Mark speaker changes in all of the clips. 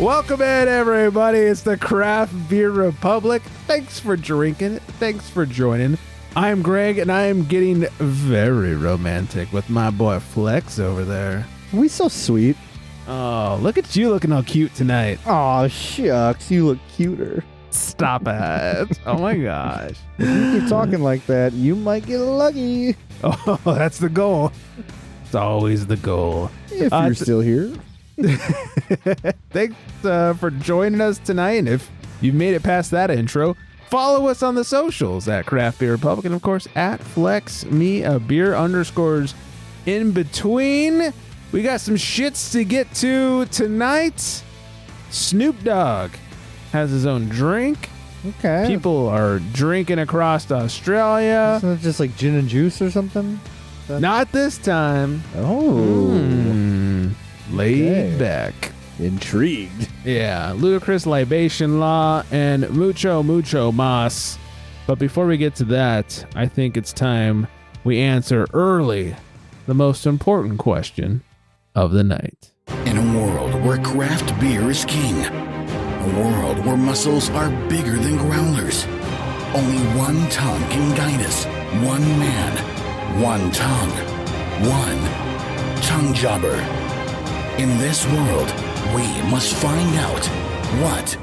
Speaker 1: Welcome in, everybody. It's the Craft Beer Republic. Thanks for drinking. Thanks for joining. I'm Greg, and I am getting very romantic with my boy Flex over there.
Speaker 2: We so sweet.
Speaker 1: Oh, look at you looking all cute tonight.
Speaker 2: Aw, shucks, you look cuter.
Speaker 1: Stop it. Oh, my gosh.
Speaker 2: If you keep talking like that, you might get lucky.
Speaker 1: Oh, that's the goal. It's always the goal.
Speaker 2: If you're still here.
Speaker 1: Thanks for joining us tonight. And if you've made it past that intro, follow us on the socials at Craft Beer Republic, and of course at FlexMeABeer_ in between. We got some shits to get to tonight. Snoop Dogg has his own drink.
Speaker 2: Okay.
Speaker 1: People are drinking across Australia.
Speaker 2: Isn't it just like gin and juice or something?
Speaker 1: Not this time.
Speaker 2: Oh.
Speaker 1: Laid back.
Speaker 2: Intrigued.
Speaker 1: Yeah, Ludicrous Libation Law and mucho mas. But before we get to that, I think it's time we answer early the most important question of the night.
Speaker 3: In a world where craft beer is king, a world where muscles are bigger than growlers, only one tongue can guide us. One man, one tongue, one tongue jobber. In this world, we must find out what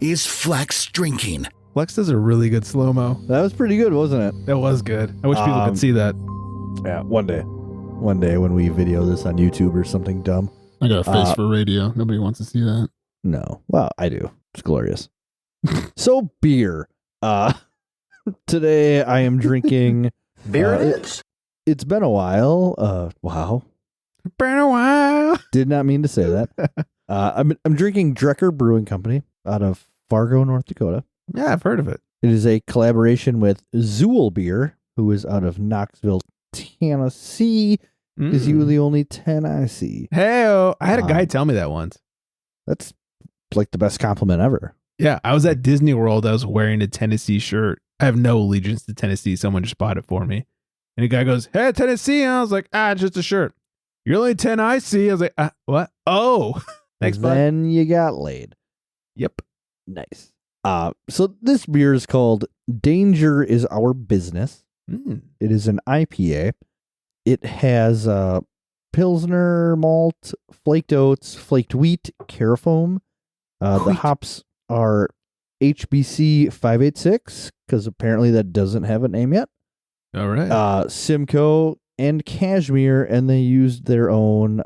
Speaker 3: is Flex drinking.
Speaker 1: Flex does a really good slow-mo.
Speaker 2: That was pretty good, wasn't it?
Speaker 1: That was good. I wish people could see that.
Speaker 2: Yeah, one day. One day when we video this on YouTube or something dumb.
Speaker 4: I got a face for radio. Nobody wants to see that.
Speaker 2: No. Well, I do. It's glorious. So, beer. Today I am drinking...
Speaker 3: Beer it is.
Speaker 2: It's been a while. Wow.
Speaker 1: Been a while.
Speaker 2: Did not mean to say that. I'm drinking Drecker Brewing Company out of Fargo, North Dakota.
Speaker 1: Yeah, I've heard of it.
Speaker 2: It is a collaboration with Zool Beer, who is out of Knoxville, Tennessee. Is you the only 10 I see?
Speaker 1: Hey, I had a guy tell me that once.
Speaker 2: That's like the best compliment ever.
Speaker 1: Yeah, I was at Disney World. I was wearing a Tennessee shirt. I have no allegiance to Tennessee. Someone just bought it for me. And the guy goes, "Hey, Tennessee." And I was like, just a shirt. You're only 10 I see. I was like, what? Oh, thanks, bud.
Speaker 2: Then you got laid.
Speaker 1: Yep.
Speaker 2: Nice. So this beer is called Danger is Our Business. It is an IPA. It has Pilsner malt, flaked oats, flaked wheat, carafoam. The hops are HBC 586, because apparently that doesn't have a name yet.
Speaker 1: All right.
Speaker 2: Simcoe and Cashmere, and they used their own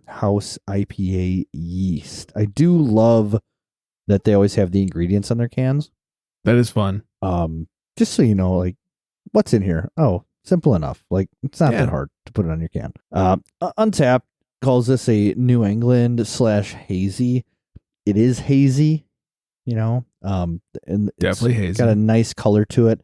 Speaker 2: house IPA yeast. I do love that they always have the ingredients on their cans.
Speaker 1: That is fun.
Speaker 2: Just so you know, like, what's in here? Oh, simple enough. Like, it's not that hard to put it on your can. Untapped calls this a New England / hazy. It is hazy, you know. And
Speaker 1: definitely hazy.
Speaker 2: Got a nice color to it.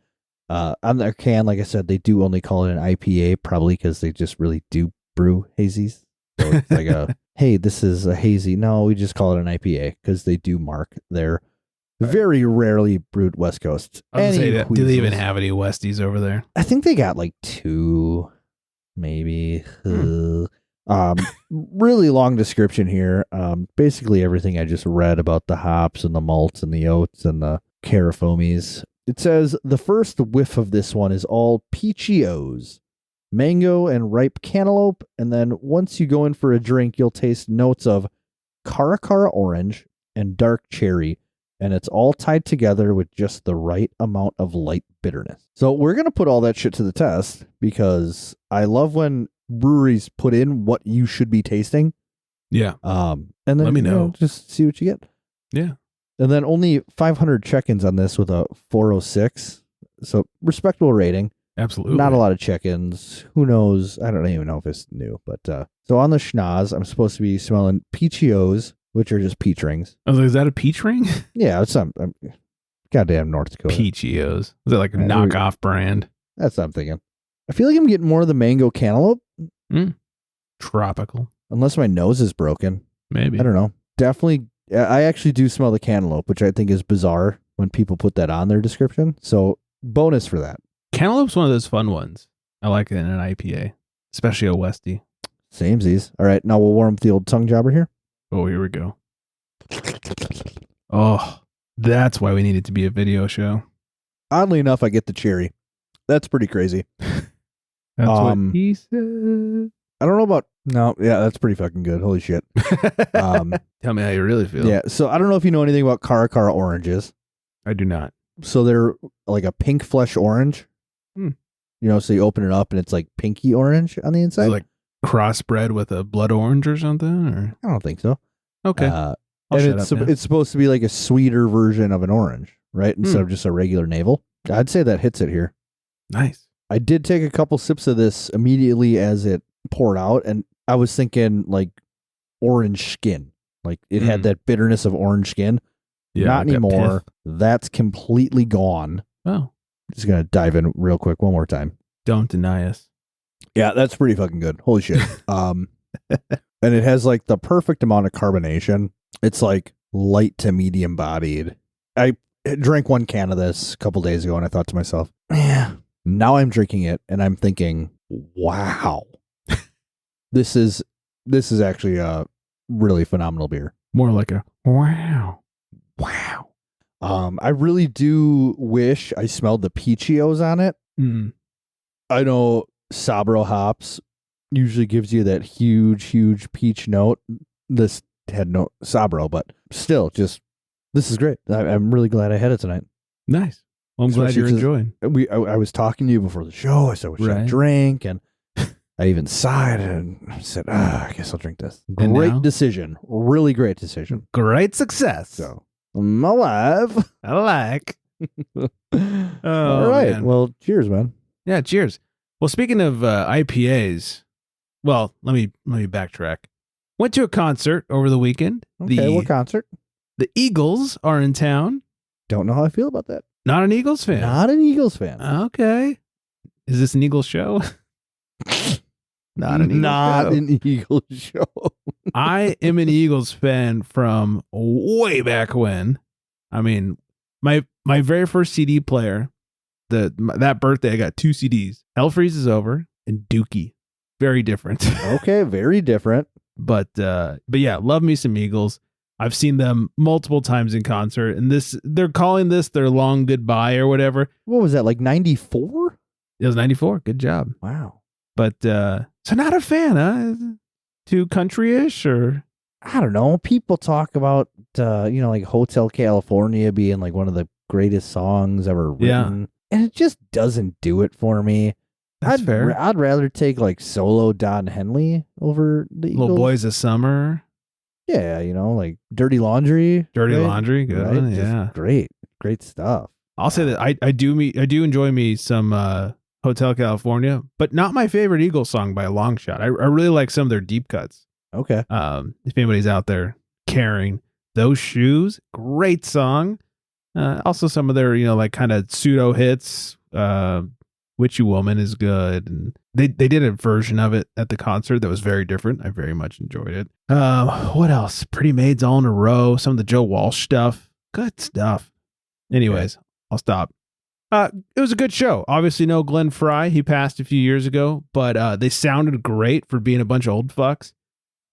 Speaker 2: On their can, like I said, they do only call it an IPA, probably because they just really do brew hazies. So it's like hey, this is a hazy. No, we just call it an IPA because they do mark their very rarely brewed West Coast.
Speaker 1: I was gonna say that. Do they even have any Westies over there?
Speaker 2: I think they got like 2, maybe. Really long description here. Basically everything I just read about the hops and the malts and the oats and the carafoamies. It says the first whiff of this one is all peachios, mango and ripe cantaloupe, and then once you go in for a drink, you'll taste notes of Caracara orange and dark cherry, and it's all tied together with just the right amount of light bitterness. So we're going to put all that shit to the test, because I love when breweries put in what you should be tasting.
Speaker 1: Yeah.
Speaker 2: And then
Speaker 1: let me know.
Speaker 2: Just see what you get.
Speaker 1: Yeah.
Speaker 2: And then only 500 check-ins on this with a 406. So respectable rating.
Speaker 1: Absolutely.
Speaker 2: Not a lot of check-ins. Who knows? I don't even know if it's new. But so on the schnoz, I'm supposed to be smelling peachios, which are just peach rings.
Speaker 1: I was like, is that a peach ring?
Speaker 2: Yeah, it's some goddamn North Dakota.
Speaker 1: Peachios. Is that like a knockoff brand?
Speaker 2: That's what I'm thinking. I feel like I'm getting more of the mango cantaloupe.
Speaker 1: Tropical.
Speaker 2: Unless my nose is broken.
Speaker 1: Maybe.
Speaker 2: I don't know. Definitely. I actually do smell the cantaloupe, which I think is bizarre when people put that on their description. So bonus for that.
Speaker 1: Cantaloupe's one of those fun ones. I like it in an IPA, especially a Westie.
Speaker 2: Samesies. All right, now we'll warm up the old tongue jobber here.
Speaker 1: Oh, here we go. Oh, that's why we need it to be a video show.
Speaker 2: Oddly enough, I get the cherry. That's pretty crazy.
Speaker 1: That's what he said.
Speaker 2: I don't know about no, yeah, that's pretty fucking good. Holy shit.
Speaker 1: Tell me how you really feel.
Speaker 2: Yeah, so I don't know if you know anything about Cara oranges.
Speaker 1: I do not.
Speaker 2: So they're like a pink flesh orange. You know, so you open it up and it's like pinky orange on the inside.
Speaker 1: Is it like crossbred with a blood orange or something? Or
Speaker 2: I don't think so.
Speaker 1: okay.
Speaker 2: And it's supposed to be like a sweeter version of an orange, right? Instead of just a regular navel. I'd say that hits it here.
Speaker 1: Nice.
Speaker 2: I did take a couple sips of this immediately as it poured out, and I was thinking like orange skin. Like it had that bitterness of orange skin.
Speaker 1: Yeah,
Speaker 2: Not anymore. That's completely gone.
Speaker 1: Oh.
Speaker 2: Just going to dive in real quick one more time.
Speaker 1: Don't deny us.
Speaker 2: Yeah, that's pretty fucking good. Holy shit. And it has like the perfect amount of carbonation. It's like light to medium bodied. I drank one can of this a couple days ago and I thought to myself, yeah, now I'm drinking it and I'm thinking, wow, this is actually a really phenomenal beer.
Speaker 1: More like a wow.
Speaker 2: Wow. I really do wish I smelled the Peachios on it. I know Sabro hops usually gives you that huge peach note. This had no Sabro, but still, just this is great. I'm really glad I had it tonight.
Speaker 1: Nice. Well, I'm glad you're enjoying.
Speaker 2: I was talking to you before the show. I said we should drink, and I even sighed and said, I guess I'll drink this. Great decision. Really great decision.
Speaker 1: Great success.
Speaker 2: So I'm alive.
Speaker 1: I like.
Speaker 2: All right.
Speaker 1: Man.
Speaker 2: Well, cheers, man.
Speaker 1: Yeah, cheers. Well, speaking of IPAs, well, let me backtrack. Went to a concert over the weekend.
Speaker 2: Okay, what concert?
Speaker 1: The Eagles are in town.
Speaker 2: Don't know how I feel about that.
Speaker 1: Not an Eagles fan.
Speaker 2: Not an Eagles fan.
Speaker 1: Okay. Is this an Eagles show? Not an
Speaker 2: Eagles show.
Speaker 1: I am an Eagles fan from way back when. I mean, my very first CD player, that birthday, I got 2 CDs. Hell Freezes Over and Dookie. Very different.
Speaker 2: Okay, very different.
Speaker 1: But yeah, love me some Eagles. I've seen them multiple times in concert, and they're calling this their long goodbye or whatever.
Speaker 2: What was that, like 94?
Speaker 1: It was 94. Good job.
Speaker 2: Wow.
Speaker 1: But so not a fan, huh? Too country-ish, or
Speaker 2: I don't know. People talk about like Hotel California being like one of the greatest songs ever written, and it just doesn't do it for me.
Speaker 1: That's fair.
Speaker 2: I'd rather take like solo Don Henley over the Eagles.
Speaker 1: Little Boys of Summer.
Speaker 2: Yeah, like Dirty Laundry.
Speaker 1: Dirty Laundry, good one, yeah.
Speaker 2: Just great stuff.
Speaker 1: I'll say that I do enjoy me some Hotel California, but not my favorite Eagles song by a long shot. I really like some of their deep cuts.
Speaker 2: Okay.
Speaker 1: If anybody's out there caring, Those Shoes, great song. Also some of their, like kind of pseudo hits. Witchy Woman is good, and they did a version of it at the concert that was very different. I very much enjoyed it. What else? Pretty Maids All in a Row, some of the Joe Walsh stuff. Good stuff. Anyways, I'll stop. It was a good show. Obviously no Glenn Frey. He passed a few years ago, but they sounded great for being a bunch of old fucks.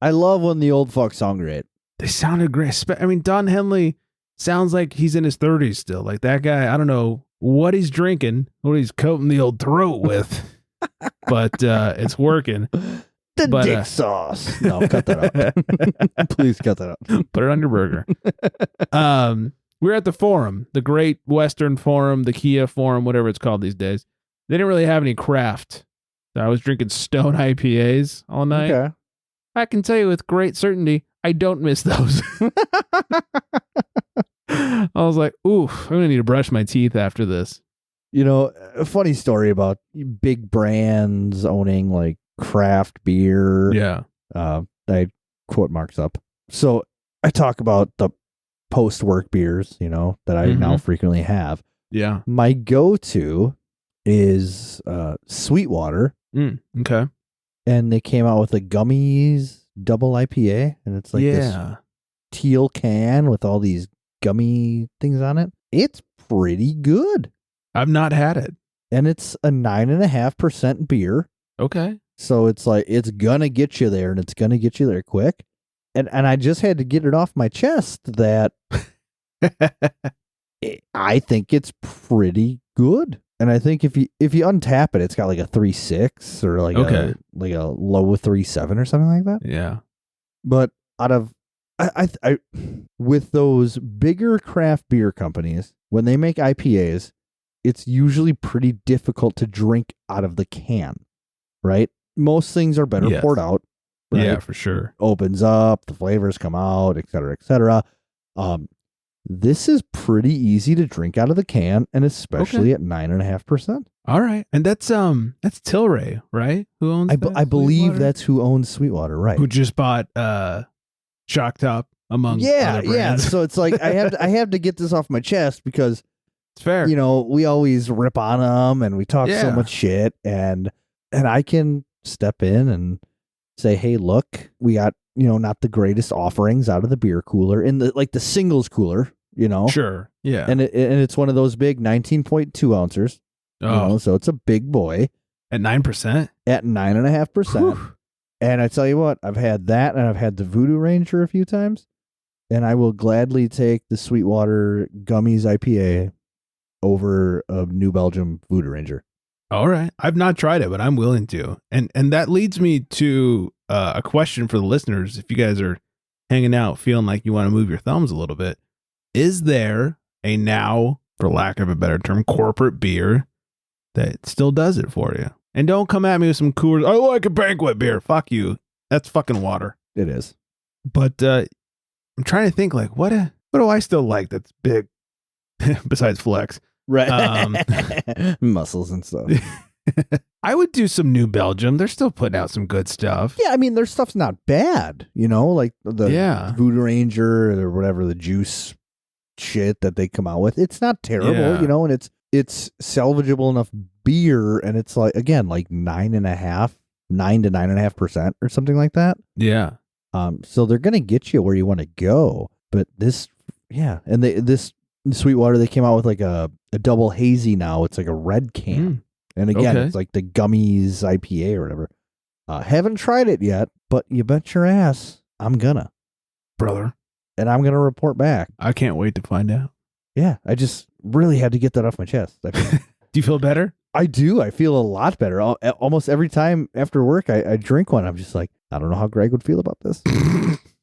Speaker 2: I love when the old fucks sound great.
Speaker 1: They sounded great. I mean, Don Henley sounds like he's in his 30s still. Like that guy, I don't know what he's drinking, what he's coating the old throat with, but it's working.
Speaker 2: The dick sauce. No, cut that out. Please cut that out.
Speaker 1: Put it on your burger. We're at the Forum, the Great Western Forum, the Kia Forum, whatever it's called these days. They didn't really have any craft. So I was drinking Stone IPAs all night. Okay. I can tell you with great certainty, I don't miss those. I was like, oof, I'm going to need to brush my teeth after this.
Speaker 2: A funny story about big brands owning like craft beer.
Speaker 1: Yeah.
Speaker 2: I quote marks up. So I talk about the post-work beers, that I now frequently have.
Speaker 1: Yeah.
Speaker 2: My go-to is Sweetwater.
Speaker 1: Okay.
Speaker 2: And they came out with a Gummies double IPA, and it's like this teal can with all these gummy things on it. It's pretty good.
Speaker 1: I've not had it.
Speaker 2: And it's a 9.5% beer.
Speaker 1: Okay.
Speaker 2: So it's like, it's gonna get you there, and it's gonna get you there quick. And I just had to get it off my chest that I think it's pretty good. And I think if you untap it, it's got like a 3.6 or like a low 3.7 or something like that.
Speaker 1: Yeah.
Speaker 2: But out of I with those bigger craft beer companies, when they make IPAs, it's usually pretty difficult to drink out of the can, right? Most things are better poured out. Right?
Speaker 1: Yeah, for sure.
Speaker 2: Opens up, the flavors come out, et cetera, et cetera. This is pretty easy to drink out of the can, and especially at 9.5%.
Speaker 1: All right, and that's Tilray, right? Who owns?
Speaker 2: I believe that's who owns Sweetwater, right?
Speaker 1: Who just bought Shock Top among other brands.
Speaker 2: So it's like I have to get this off my chest because
Speaker 1: it's fair.
Speaker 2: You know, we always rip on them and we talk so much shit, and I can step in and say, hey, look, we got, you know, not the greatest offerings out of the beer cooler in the singles cooler, you know.
Speaker 1: Sure. Yeah.
Speaker 2: And it's one of those big 19.2 ounces.
Speaker 1: Oh.
Speaker 2: You know, so it's a big boy.
Speaker 1: At 9%?
Speaker 2: At 9.5%. And I tell you what, I've had that, and I've had the Voodoo Ranger a few times, and I will gladly take the Sweetwater Gummies IPA over a New Belgium Voodoo Ranger.
Speaker 1: All right. I've not tried it, but I'm willing to. And that leads me to a question for the listeners. If you guys are hanging out feeling like you want to move your thumbs a little bit, is there a now, for lack of a better term, corporate beer that still does it for you? And don't come at me with some Coors. I like a banquet beer. Fuck you. That's fucking water.
Speaker 2: It is.
Speaker 1: But I'm trying to think, like, what do I still like that's big besides Flex?
Speaker 2: Right. Muscles and stuff.
Speaker 1: I would do some New Belgium. They're still putting out some good stuff.
Speaker 2: Yeah, I mean, their stuff's not bad, you know, like the Voodoo Ranger or whatever, the juice shit that they come out with. It's not terrible, you know, and it's salvageable enough beer, and it's like, again, like 9.5% or something like that.
Speaker 1: Yeah.
Speaker 2: So they're gonna get you where you want to go. But this, and this Sweetwater, they came out with like a double hazy now. It's like a red can. And again, it's like the Gummies IPA or whatever. Haven't tried it yet, but you bet your ass I'm gonna.
Speaker 1: Brother.
Speaker 2: And I'm gonna report back.
Speaker 1: I can't wait to find out.
Speaker 2: Yeah, I just really had to get that off my chest.
Speaker 1: Do you feel better?
Speaker 2: I do. I feel a lot better. Almost every time after work, I drink one. I'm just like, I don't know how Greg would feel about this.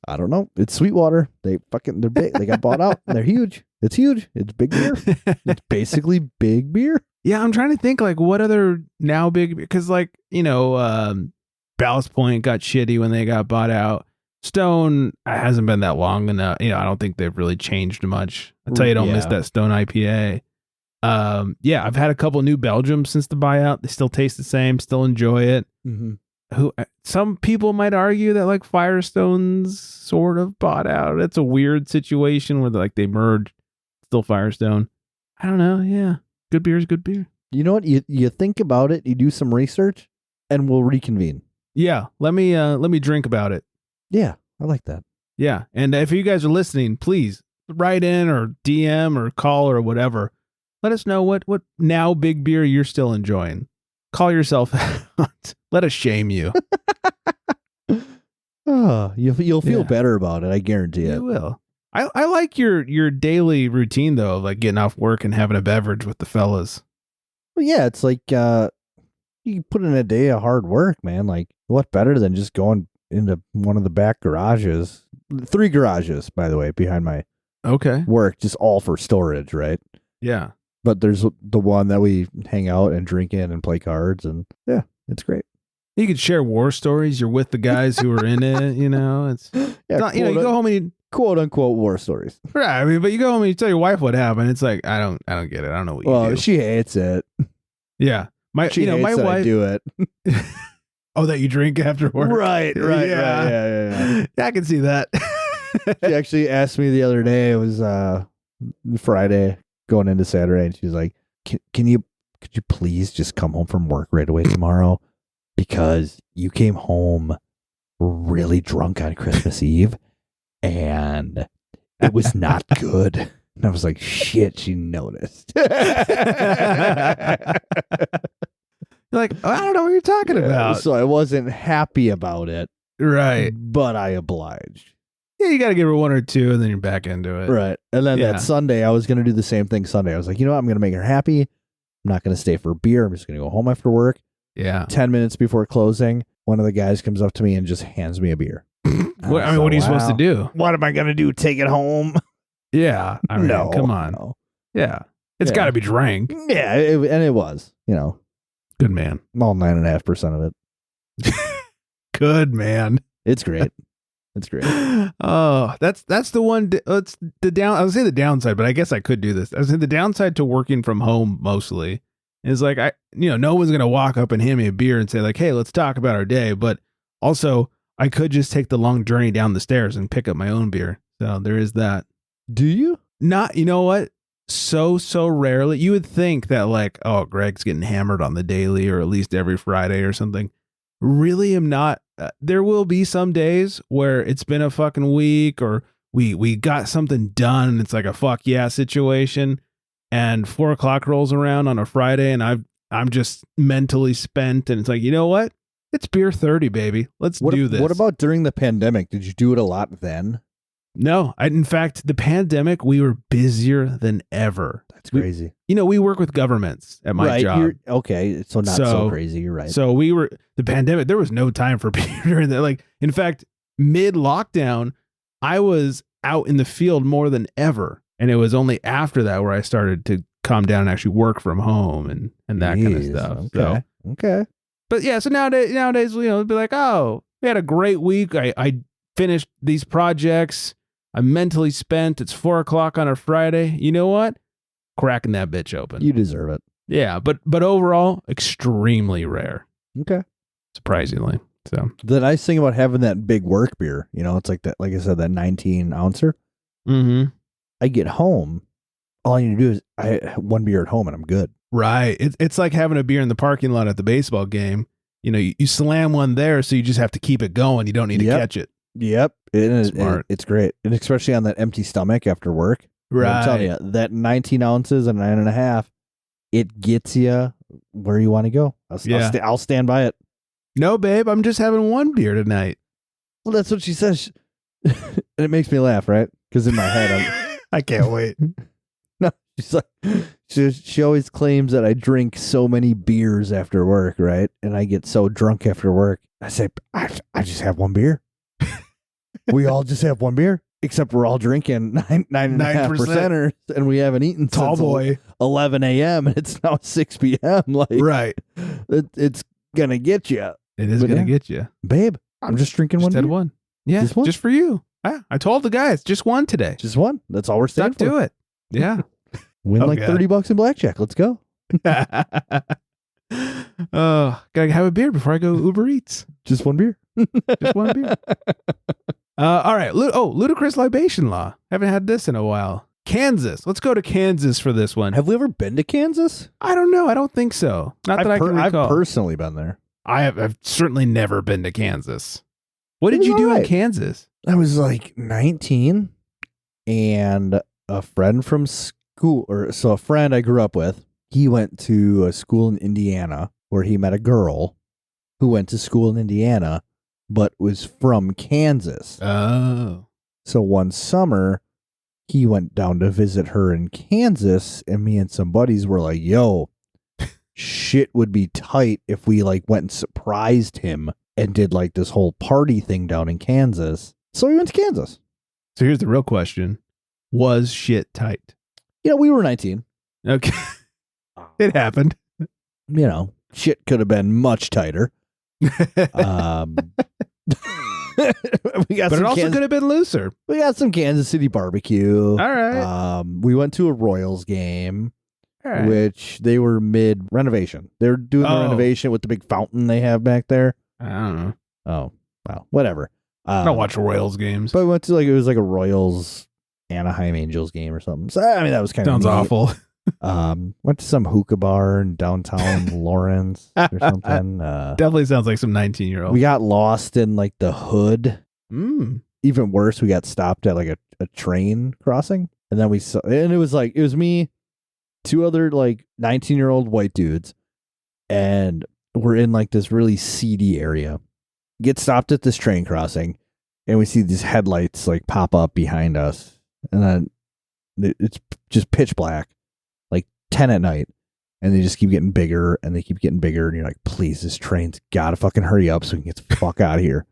Speaker 2: I don't know. It's Sweetwater. They're big. They got bought out. They're huge. It's huge. It's big beer. It's basically big beer.
Speaker 1: Yeah, I'm trying to think, like, what other now big, because, like, you know, Ballast Point got shitty when they got bought out. Stone hasn't been that long enough. You know, I don't think they've really changed much. I'll tell you, don't miss that Stone IPA. I've had a couple New Belgium since the buyout. They still taste the same. Still enjoy it.
Speaker 2: Mm-hmm.
Speaker 1: Some people might argue that, like, Firestone's sort of bought out. It's a weird situation where they merged. Still Firestone. I don't know. Yeah, good beer is good beer.
Speaker 2: You know what? You think about it. You do some research, and we'll reconvene.
Speaker 1: Yeah, let me drink about it.
Speaker 2: Yeah, I like that.
Speaker 1: Yeah, and if you guys are listening, please write in or DM or call or whatever. Let us know what now big beer you're still enjoying. Call yourself out. Let us shame you.
Speaker 2: Oh, you'll feel better about it. I guarantee it.
Speaker 1: You will. I like your daily routine though, of like getting off work and having a beverage with the fellas.
Speaker 2: Well, yeah, it's like you put in a day of hard work, man. Like, what better than just going into one of the back garages? 3 garages, by the way, behind my work, just all for storage, right?
Speaker 1: Yeah.
Speaker 2: But there's the one that we hang out and drink in and play cards, and yeah, it's great.
Speaker 1: You could share war stories. You're with the guys who are in it, you know. It's not, you know, you go home and you
Speaker 2: quote unquote war stories.
Speaker 1: Right. I mean, but you go home and you tell your wife what happened. It's like, I don't get it. I don't know what you do.
Speaker 2: She hates it.
Speaker 1: Yeah. My wife
Speaker 2: I do it.
Speaker 1: Oh, that you drink after work?
Speaker 2: Right.
Speaker 1: Yeah, I can see that.
Speaker 2: She actually asked me the other day, it was Friday going into Saturday, and she's like, could you please just come home from work right away tomorrow? Because you came home really drunk on Christmas Eve, and it was not good. And I was like, shit, she noticed.
Speaker 1: You're like, I don't know what you're talking about.
Speaker 2: So I wasn't happy about it.
Speaker 1: Right.
Speaker 2: But I obliged.
Speaker 1: Yeah, you got to give her one or two, and then you're back into it.
Speaker 2: Right. And then
Speaker 1: Yeah.
Speaker 2: that Sunday, I was going to do the same thing Sunday. I was like, you know what? I'm going to make her happy. I'm not going to stay for beer. I'm just going to go home after work.
Speaker 1: Yeah.
Speaker 2: 10 minutes before closing, one of the guys comes up to me and just hands me a beer.
Speaker 1: What are you supposed to do?
Speaker 2: What am I going to do? Take it home?
Speaker 1: Yeah. I mean,
Speaker 2: No.
Speaker 1: come on.
Speaker 2: No.
Speaker 1: Yeah. It's
Speaker 2: Yeah.
Speaker 1: got to be drank.
Speaker 2: Yeah. And it was,
Speaker 1: Good man.
Speaker 2: all 9.5% of it.
Speaker 1: Good man.
Speaker 2: It's great. It's great.
Speaker 1: Oh, that's the one. It's the down. I would say the downside, but I guess I could do this. I was saying the downside to working from home mostly is like no one's gonna walk up and hand me a beer and say like, hey, let's talk about our day. But also, I could just take the long journey down the stairs and pick up my own beer. So there is that.
Speaker 2: Do you?
Speaker 1: Not, you know what? So rarely. You would think that like, oh, Greg's getting hammered on the daily or at least every Friday or something. Really am not. There will be some days where it's been a fucking week or we got something done and it's like a fuck yeah situation, and 4:00 rolls around on a Friday and I'm just mentally spent and it's like, you know what? It's beer 30, baby. Let's do this.
Speaker 2: What about during the pandemic? Did you do it a lot then?
Speaker 1: No, in fact, the pandemic, we were busier than ever.
Speaker 2: That's crazy.
Speaker 1: We work with governments at my job.
Speaker 2: Okay, so not so crazy. You're right.
Speaker 1: So the pandemic, there was no time for beer during that. Like, in fact, mid lockdown, I was out in the field more than ever. And it was only after that where I started to calm down and actually work from home and that kind of stuff.
Speaker 2: Okay. Okay.
Speaker 1: But yeah, so nowadays, it'd be like, oh, we had a great week. I finished these projects. I'm mentally spent. It's 4:00 on a Friday. You know what? Cracking that bitch open.
Speaker 2: You deserve it.
Speaker 1: Yeah, but overall, extremely rare.
Speaker 2: Okay.
Speaker 1: Surprisingly. So
Speaker 2: The nice thing about having that big work beer, it's like that, like I said, that 19 ouncer.
Speaker 1: mm-hmm.
Speaker 2: I get home, all I need to do is I one beer at home and I'm good.
Speaker 1: Right. It's like having a beer in the parking lot at the baseball game. You slam one there, so you just have to keep it going. You don't need to catch it.
Speaker 2: Yep.
Speaker 1: Smart.
Speaker 2: It's great. And especially on that empty stomach after work.
Speaker 1: Right.
Speaker 2: I'm telling you, that 19 ounces and 9.5, it gets you where you want to go. I'll stand by it.
Speaker 1: No, babe, I'm just having one beer tonight.
Speaker 2: Well, that's what she says. And it makes me laugh, right? Because in my head,
Speaker 1: I can't wait.
Speaker 2: No, she's like, she always claims that I drink so many beers after work, right? And I get so drunk after work. I say, I just have one beer. We all just have one beer, except we're all drinking 9.5%ers, and we haven't eaten
Speaker 1: Tall
Speaker 2: since
Speaker 1: boy.
Speaker 2: 11 a.m. and it's now 6 p.m. Like,
Speaker 1: Right.
Speaker 2: It's gonna get you,
Speaker 1: It is
Speaker 2: But
Speaker 1: going to
Speaker 2: yeah.
Speaker 1: get you.
Speaker 2: babe. I'm just drinking one
Speaker 1: Just had
Speaker 2: beer.
Speaker 1: one. Yeah,
Speaker 2: Just one?
Speaker 1: just for you. I told the guys, just one today.
Speaker 2: Just one. That's all we're staying
Speaker 1: Stuck
Speaker 2: for.
Speaker 1: to it. Yeah.
Speaker 2: Win like
Speaker 1: Okay.
Speaker 2: $30 in blackjack. Let's go.
Speaker 1: Oh, gotta have a beer before I go Uber Eats.
Speaker 2: Just one beer.
Speaker 1: Just one beer. All right. Ludicrous Libation Law. Haven't had this in a while. Kansas. Let's go to Kansas for this one.
Speaker 2: Have we ever been to Kansas?
Speaker 1: I don't know. I don't think so. Not that I can recall.
Speaker 2: I've personally been there.
Speaker 1: I've certainly never been to Kansas. What
Speaker 2: It
Speaker 1: did
Speaker 2: was
Speaker 1: you do in
Speaker 2: alright.
Speaker 1: Kansas?
Speaker 2: I was like 19, and a friend from school, a friend I grew up with, he went to a school in Indiana where he met a girl who went to school in Indiana, but was from Kansas.
Speaker 1: Oh.
Speaker 2: So one summer, he went down to visit her in Kansas, and me and some buddies were like, yo, shit would be tight if we like went and surprised him and did like this whole party thing down in Kansas. So we went to Kansas.
Speaker 1: So here's the real question. Was shit tight?
Speaker 2: We were 19.
Speaker 1: Okay. It happened.
Speaker 2: Shit could have been much tighter. We got
Speaker 1: But it also could have been looser.
Speaker 2: We got some Kansas City barbecue.
Speaker 1: All right.
Speaker 2: We went to a Royals game,
Speaker 1: All right.
Speaker 2: which they were mid renovation. They were doing the renovation with the big fountain they have back there.
Speaker 1: I don't know.
Speaker 2: Oh, well, whatever.
Speaker 1: I don't watch Royals games.
Speaker 2: But we went to it was like a Royals Anaheim Angels game or something. So I mean that was kind
Speaker 1: Sounds
Speaker 2: of
Speaker 1: awful.
Speaker 2: Went to some hookah bar in downtown Lawrence or something.
Speaker 1: Definitely sounds like some 19-year-old.
Speaker 2: We got lost in like the hood. Even worse, we got stopped at like a train crossing, and then it was me, two other like 19-year-old white dudes, and we're in like this really seedy area. Get stopped at this train crossing, and we see these headlights like pop up behind us, and then it's just pitch black, like 10 at night, and they just keep getting bigger and they keep getting bigger, and you're like, please, this train's gotta fucking hurry up so we can get the fuck out of here.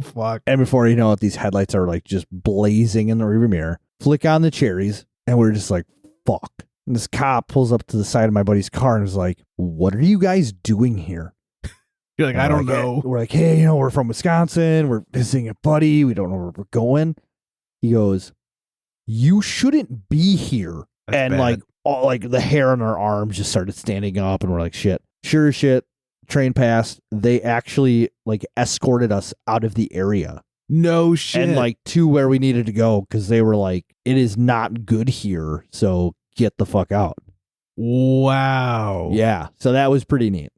Speaker 1: Fuck.
Speaker 2: And before you know it, these headlights are like just blazing in the rearview mirror. Flick on the cherries, and we're just like, fuck. And this cop pulls up to the side of my buddy's car and is like, what are you guys doing here?
Speaker 1: You're like,
Speaker 2: And
Speaker 1: I don't
Speaker 2: we're like,
Speaker 1: know.
Speaker 2: We're like, hey, we're from Wisconsin. We're visiting a buddy. We don't know where we're going. He goes, you shouldn't be here.
Speaker 1: That's
Speaker 2: and
Speaker 1: bad.
Speaker 2: like, all like the hair on our arms just started standing up, and we're like, shit. Sure as shit. Train passed. They actually like escorted us out of the area.
Speaker 1: No shit.
Speaker 2: And like to where we needed to go, because they were like, it is not good here, so get the fuck out.
Speaker 1: Wow.
Speaker 2: Yeah, so that was pretty neat.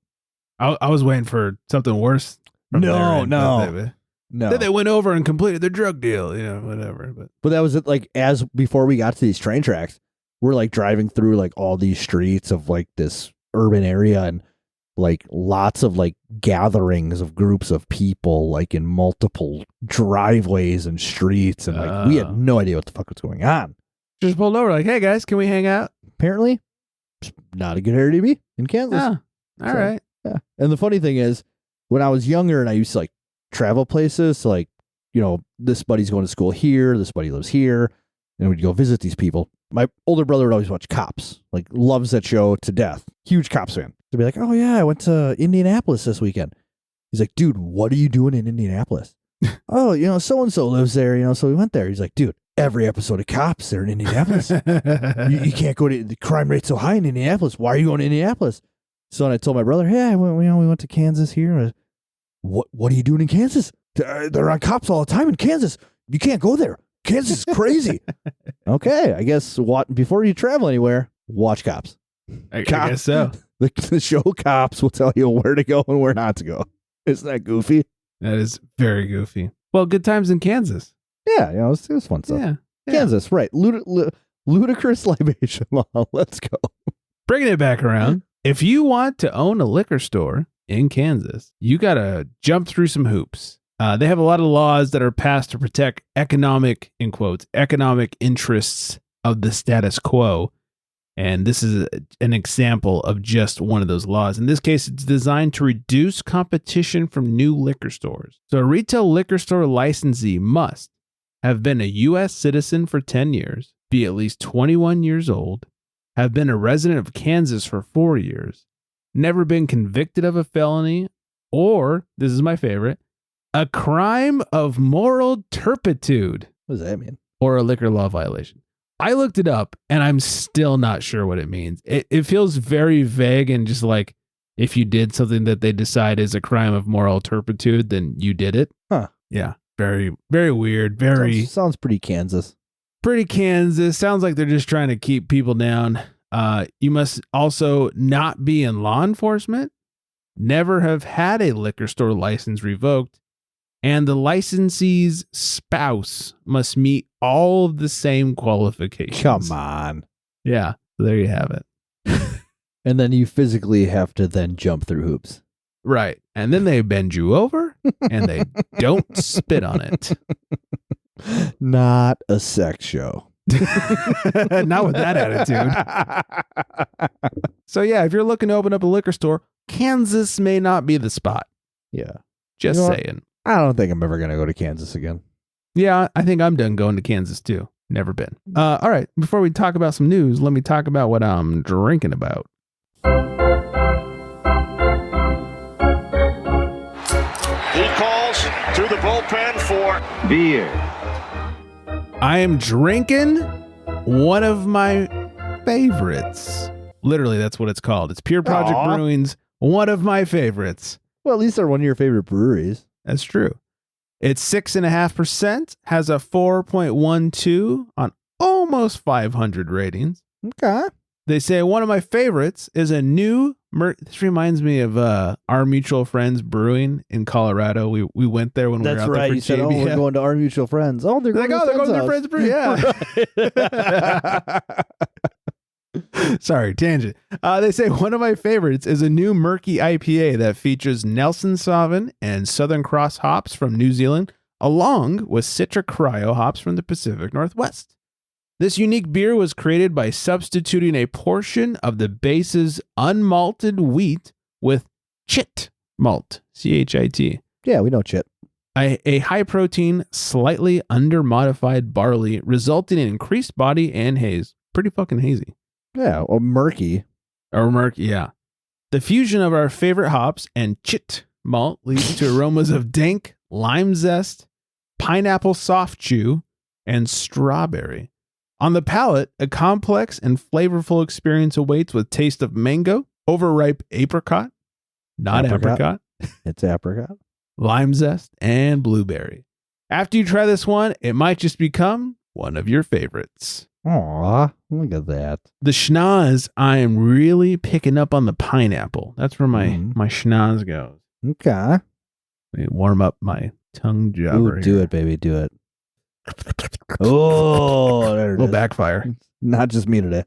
Speaker 1: I was waiting for something worse. from
Speaker 2: No,
Speaker 1: their end,
Speaker 2: no.
Speaker 1: but
Speaker 2: No,
Speaker 1: Then they went over and completed their drug deal, whatever.
Speaker 2: but that was it. Like as before we got to these train tracks, we're like driving through like all these streets of like this urban area, and like lots of like gatherings of groups of people like in multiple driveways and streets, and like we had no idea what the fuck was going on.
Speaker 1: Just pulled over, like, hey guys, can we hang out?
Speaker 2: Apparently, it's not a good area to be in Kansas.
Speaker 1: Oh, all right.
Speaker 2: Yeah. And the funny thing is, when I was younger and I used to like travel places, so like, this buddy's going to school here, this buddy lives here, and we'd go visit these people. My older brother would always watch Cops, like loves that show to death. Huge Cops fan. They'd be like, oh yeah, I went to Indianapolis this weekend. He's like, dude, what are you doing in Indianapolis? Oh, so-and-so lives there, so we went there. He's like, dude, every episode of Cops, they're in Indianapolis. you can't go to, the crime rate's so high in Indianapolis. Why are you going to Indianapolis? So and I told my brother, hey, we went to Kansas here. What are you doing in Kansas? They're on Cops all the time in Kansas. You can't go there. Kansas is crazy. Okay, I guess before you travel anywhere, watch Cops.
Speaker 1: I guess so.
Speaker 2: The show Cops will tell you where to go and where not to go. Isn't that goofy?
Speaker 1: That is very goofy. Well, good times in Kansas.
Speaker 2: Yeah, it was fun stuff.
Speaker 1: Yeah.
Speaker 2: Kansas, right. Ludicrous Libation Law. Let's go.
Speaker 1: Bringing it back around. If you want to own a liquor store in Kansas, you got to jump through some hoops. They have a lot of laws that are passed to protect economic, in quotes, economic interests of the status quo. And this is an example of just one of those laws. In this case, it's designed to reduce competition from new liquor stores. So a retail liquor store licensee must have been a U.S. citizen for 10 years, be at least 21 years old, have been a resident of Kansas for 4 years, never been convicted of a felony, or, this is my favorite, a crime of moral turpitude.
Speaker 2: What does that mean?
Speaker 1: Or a liquor law violation. I looked it up and I'm still not sure what it means. It feels very vague, and just like if you did something that they decide is a crime of moral turpitude, then you did it.
Speaker 2: Huh.
Speaker 1: Yeah. Very, very weird. Very
Speaker 2: sounds pretty Kansas.
Speaker 1: Pretty Kansas. Sounds like they're just trying to keep people down. You must also not be in law enforcement, never have had a liquor store license revoked, and the licensee's spouse must meet all of the same qualifications.
Speaker 2: Come on.
Speaker 1: Yeah, there you have it.
Speaker 2: And then you physically have to then jump through hoops.
Speaker 1: Right. And then they bend you over and they don't spit on it.
Speaker 2: Not a sex show.
Speaker 1: Not with that attitude. So yeah, if you're looking to open up a liquor store, Kansas may not be the spot.
Speaker 2: Yeah.
Speaker 1: Just
Speaker 2: You know what?
Speaker 1: saying.
Speaker 2: I don't think I'm ever going to go to Kansas again.
Speaker 1: Yeah, I think I'm done going to Kansas too. Never been. All right. Before we talk about some news, let me talk about what I'm drinking about.
Speaker 5: He calls to the bullpen for
Speaker 6: beer.
Speaker 1: I am drinking one of my favorites. Literally, that's what it's called. It's Pure Project
Speaker 2: Aw.
Speaker 1: Brewing's one of my favorites.
Speaker 2: Well, at least they're one of your favorite breweries.
Speaker 1: That's true. It's 6.5%, has a 4.12 on almost 500 ratings.
Speaker 2: Okay.
Speaker 1: They say one of my favorites is a new. This reminds me of our mutual friends brewing in Colorado. We went there when we were
Speaker 2: That's
Speaker 1: out
Speaker 2: right.
Speaker 1: there for
Speaker 2: You said,
Speaker 1: JBF.
Speaker 2: we're going to our mutual friends. Oh, they're
Speaker 1: They're
Speaker 2: going
Speaker 1: like,
Speaker 2: to
Speaker 1: they're going to their friends brew. Yeah. Sorry, tangent. They say one of my favorites is a new murky IPA that features Nelson Sauvin and Southern Cross hops from New Zealand. along with Citra Cryo hops from the Pacific Northwest. This unique beer was created by substituting a portion of the base's unmalted wheat with chit malt, C-H-I-T.
Speaker 2: Yeah, we know chit.
Speaker 1: A high-protein, slightly under-modified barley, resulting in increased body and haze. Pretty fucking hazy.
Speaker 2: Yeah, or murky.
Speaker 1: Or murky, yeah. The fusion of our favorite hops and chit malt leads to aromas of dank, lime zest, pineapple soft chew, and strawberry. On the palate, a complex and flavorful experience awaits with taste of mango, overripe apricot, not apricot,
Speaker 2: it's apricot,
Speaker 1: lime zest, and blueberry. After you try this one, it might just become one of your favorites.
Speaker 2: Aw, look at that.
Speaker 1: The schnoz, I am really picking up on the pineapple. That's where my schnoz goes.
Speaker 2: Okay.
Speaker 1: Let me warm up my tongue jobber.
Speaker 2: Ooh, do it, baby, do it. Oh, there it
Speaker 1: will
Speaker 2: is.
Speaker 1: backfire.
Speaker 2: Not just me today.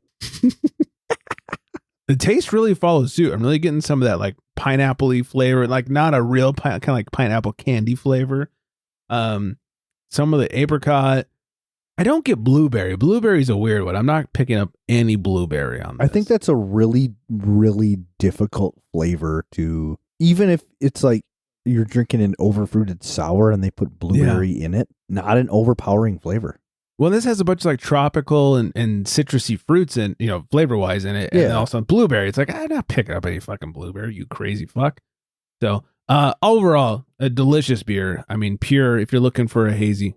Speaker 1: The taste really follows suit. I'm really getting some of that like pineapple-y flavor, like not a real kind of like pineapple candy flavor. Some of the apricot. I don't get blueberry. Blueberry's a weird one. I'm not picking up any blueberry on this.
Speaker 2: I think that's a really, really difficult flavor to, even if it's like you're drinking an overfruited sour and they put blueberry in it, not an overpowering flavor.
Speaker 1: Well, this has a bunch of like tropical and citrusy fruits and, you know, flavor wise in it. And then also blueberry. It's like, I'm not picking up any fucking blueberry, you crazy fuck. So, overall, a delicious beer. I mean, pure, if you're looking for a hazy,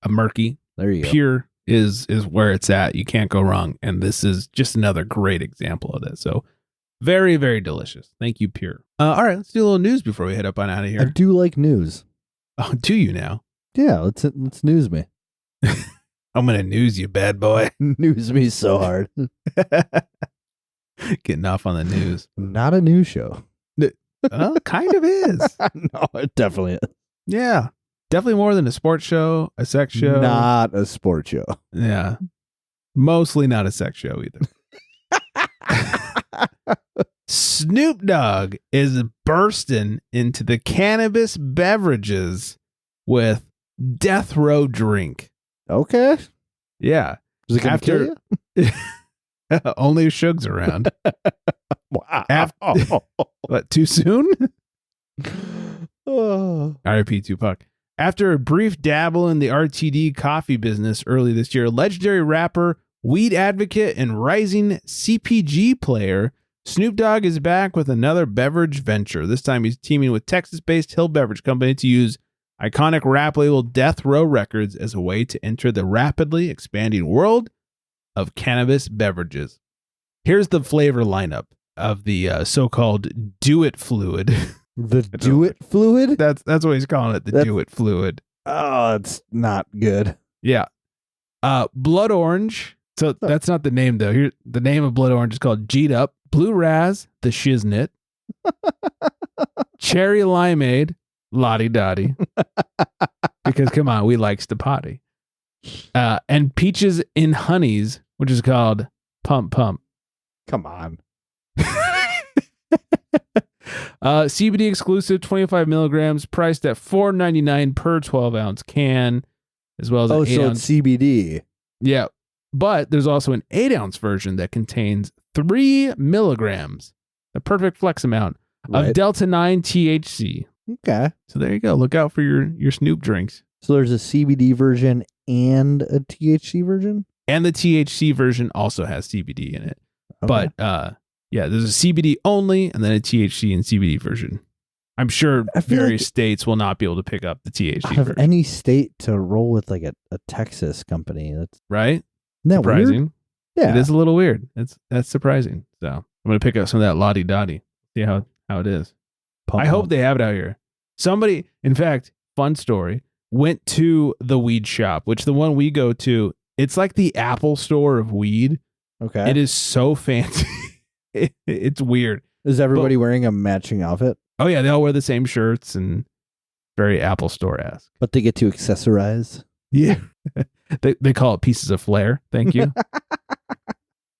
Speaker 1: a murky,
Speaker 2: there you go.
Speaker 1: Pure is where it's at. You can't go wrong. And this is just another great example of that. So very, very delicious. Thank you, Pure. All right, let's do a little news before we head up on out of here.
Speaker 2: I do like news.
Speaker 1: Oh, do you now?
Speaker 2: Yeah, let's news me.
Speaker 1: I'm going to news you, bad boy.
Speaker 2: News me so hard.
Speaker 1: Getting off on the news.
Speaker 2: Not a news show.
Speaker 1: Kind of is.
Speaker 2: No, it definitely is.
Speaker 1: Yeah. Definitely more than a sports show, a sex show.
Speaker 2: Not a sports show.
Speaker 1: Yeah. Mostly not a sex show either. Snoop Dogg is bursting into the cannabis beverages with Death Row drink.
Speaker 2: Okay.
Speaker 1: Yeah.
Speaker 2: Is it gonna kill you?
Speaker 1: Only Suge's around.
Speaker 2: Wow.
Speaker 1: What, too soon?
Speaker 2: Oh.
Speaker 1: R.I.P. Tupac. After a brief dabble in the RTD coffee business early this year, legendary rapper, weed advocate, and rising CPG player, Snoop Dogg is back with another beverage venture. This time he's teaming with Texas-based Hill Beverage Company to use iconic rap label Death Row Records as a way to enter the rapidly expanding world of cannabis beverages. Here's the flavor lineup of the so-called Do It fluid.
Speaker 2: The Do It fluid?
Speaker 1: That's what he's calling it, the Do It fluid.
Speaker 2: Oh, it's not good.
Speaker 1: Yeah. Blood Orange. So that's not the name, though. Here, the name of Blood Orange is called G'd Up. Blue Raz, the Shiznit. Cherry Limeade, Lottie Dottie. Because, come on, we likes to potty. And Peaches in Honeys, which is called Pump Pump.
Speaker 2: Come on.
Speaker 1: CBD exclusive, 25 milligrams, priced at $4.99 per 12-ounce can, as well as an 8-ounce.
Speaker 2: It's CBD.
Speaker 1: Yeah, but there's also an 8-ounce version that contains 3 milligrams, the perfect flex amount of Delta 9 THC.
Speaker 2: Okay.
Speaker 1: So there you go. Look out for your Snoop drinks.
Speaker 2: So there's a CBD version and a THC version?
Speaker 1: And the THC version also has CBD in it. Okay. But yeah, there's a CBD only and then a THC and CBD version. I'm sure various states will not be able to pick up the THC
Speaker 2: out of
Speaker 1: version.
Speaker 2: any state to roll with like a Texas company. That's
Speaker 1: right.
Speaker 2: Isn't that
Speaker 1: surprising.
Speaker 2: Weird? Yeah.
Speaker 1: It is a little weird. That's surprising. So I'm going to pick up some of that Lottie Dottie. See how it is. I hope they have it out here. Somebody, in fact, fun story, went to the weed shop, which the one we go to, it's like the Apple store of weed.
Speaker 2: Okay.
Speaker 1: It is so fancy. It's weird.
Speaker 2: Is everybody wearing a matching outfit?
Speaker 1: Oh, yeah. They all wear the same shirts and very Apple store-esque.
Speaker 2: But they get to accessorize.
Speaker 1: Yeah. They call it pieces of flair. Thank you.